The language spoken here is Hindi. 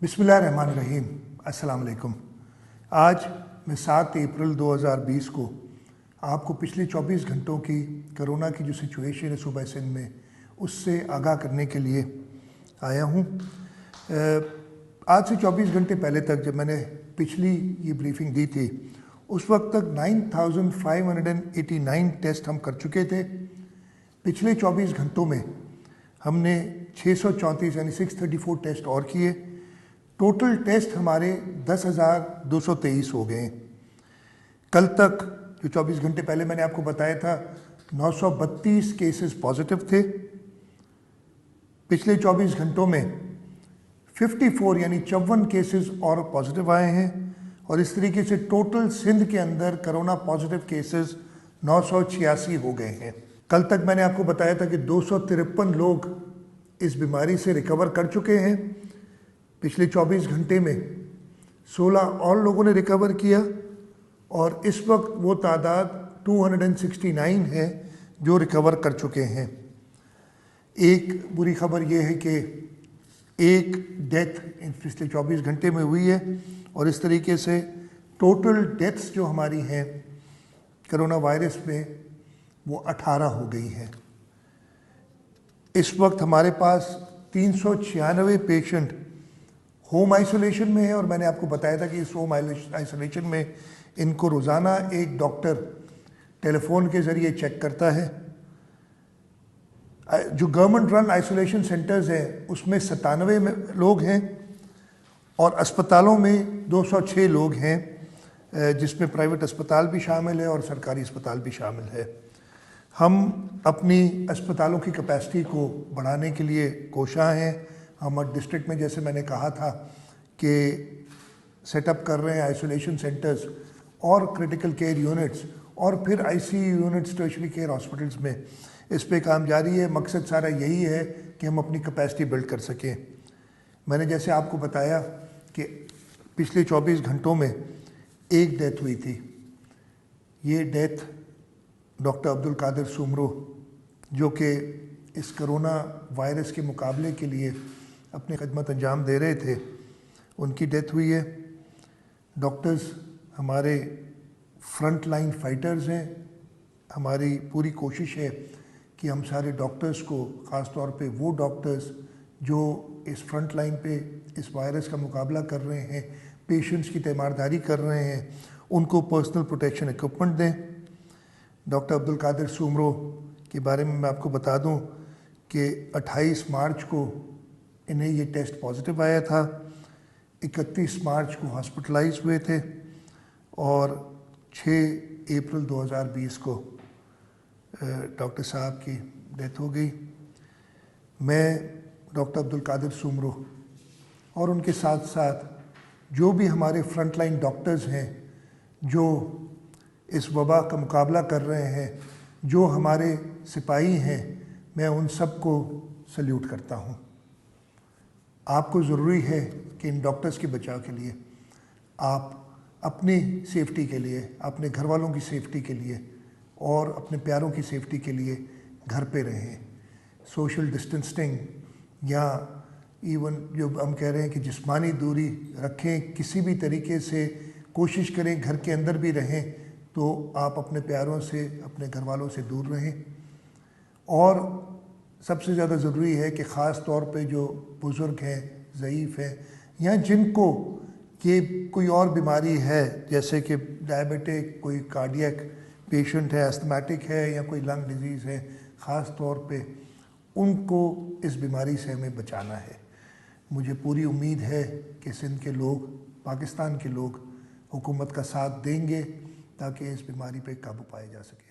बिस्मिल्लाहिर्रहमानिर्रहीम। अस्सलाम वालेकुम। आज मैं 7 अप्रैल 2020 को आपको पिछले 24 घंटों की कोरोना की जो सिचुएशन है सूबा सिंध में उससे आगाह करने के लिए आया हूँ। आज से 24 घंटे पहले तक जब मैंने पिछली ये ब्रीफिंग दी थी उस वक्त तक 9,589 टेस्ट हम कर चुके थे। पिछले 24 घंटों में हमने 634 यानी 634 टेस्ट और किए। टोटल टेस्ट हमारे 10,223 हो गए। कल तक जो 24 घंटे पहले मैंने आपको बताया था 932 केसेस पॉजिटिव थे। पिछले 24 घंटों में 54 यानी 54 केसेस और पॉजिटिव आए हैं और इस तरीके से टोटल सिंध के अंदर कोरोना पॉजिटिव केसेस 986 हो गए हैं। कल तक मैंने आपको बताया था कि 253 लोग इस बीमारी से रिकवर कर चुके हैं। पिछले 24 घंटे में 16 और लोगों ने रिकवर किया और इस वक्त वो तादाद 269 है जो रिकवर कर चुके हैं। एक बुरी खबर ये है कि एक डेथ पिछले 24 घंटे में हुई है और इस तरीके से टोटल डेथ्स जो हमारी हैं कोरोना वायरस में वो 18 हो गई हैं। इस वक्त हमारे पास 396 पेशेंट होम आइसोलेशन में है और मैंने आपको बताया था कि इस होम आइसोलेशन में इनको रोज़ाना एक डॉक्टर टेलीफोन के ज़रिए चेक करता है। जो गवर्नमेंट रन आइसोलेशन सेंटर्स हैं उसमें 97 लोग हैं और अस्पतालों में 206 लोग हैं, जिसमें प्राइवेट अस्पताल भी शामिल है और सरकारी अस्पताल भी शामिल है। हम अपनी अस्पतालों की कैपेसिटी को बढ़ाने के लिए कोशां हैं। हम डिस्ट्रिक्ट में जैसे मैंने कहा था कि सेटअप कर रहे हैं आइसोलेशन सेंटर्स और क्रिटिकल केयर यूनिट्स और फिर ICU units, tertiary care hospitals में इस पे काम जारी है। मकसद सारा यही है कि हम अपनी कैपेसिटी बिल्ड कर सकें। मैंने जैसे आपको बताया कि पिछले 24 घंटों में एक डेथ हुई थी। ये डेथ डॉक्टर अब्दुल कादिर सुमरो जो कि इस कोरोना वायरस के मुकाबले के लिए अपनी खदमत अंजाम दे रहे थे, उनकी डेथ हुई है। डॉक्टर्स हमारे फ्रंट लाइन फाइटर्स हैं। हमारी पूरी कोशिश है कि हम सारे डॉक्टर्स को, ख़ास तौर पे वो डॉक्टर्स जो इस फ्रंट लाइन पे इस वायरस का मुकाबला कर रहे हैं, पेशेंट्स की तीमारदारी कर रहे हैं, उनको पर्सनल प्रोटेक्शन इक्विपमेंट दें। डॉक्टर अब्दुल कादिर सुमरो के बारे में मैं आपको बता दूं कि 28 मार्च को इन्हें ये टेस्ट पॉजिटिव आया था। 31 मार्च को हॉस्पिटलाइज हुए थे और 6 अप्रैल 2020 को डॉक्टर साहब की डेथ हो गई। मैं डॉक्टर अब्दुल कादिर सुमरो और उनके साथ साथ जो भी हमारे फ्रंट लाइन डॉक्टर्स हैं जो इस वबा का मुकाबला कर रहे हैं, जो हमारे सिपाही हैं, मैं उन सब को सल्यूट करता हूँ। आपको ज़रूरी है कि इन डॉक्टर्स के बचाव के लिए आप अपनी सेफ्टी के लिए, अपने घर वालों की सेफ्टी के लिए और अपने प्यारों की सेफ्टी के लिए घर पे रहें। सोशल डिस्टेंसिंग या इवन जो हम कह रहे हैं कि जिस्मानी दूरी रखें, किसी भी तरीके से कोशिश करें घर के अंदर भी रहें तो आप अपने प्यारों से, अपने घर वालों से दूर रहें। और सबसे ज़्यादा ज़रूरी है कि ख़ास तौर पे जो बुज़ुर्ग हैं, ज़ईफ़ हैं या जिनको ये कोई और बीमारी है जैसे कि डायबिटिक, कोई कार्डियक पेशेंट है, अस्थमैटिक है या कोई लंग डिजीज़ है, ख़ास तौर पे उनको इस बीमारी से हमें बचाना है। मुझे पूरी उम्मीद है कि सिंध के लोग, पाकिस्तान के लोग हुकूमत का साथ देंगे ताकि इस बीमारी पे काबू पाया जा सके।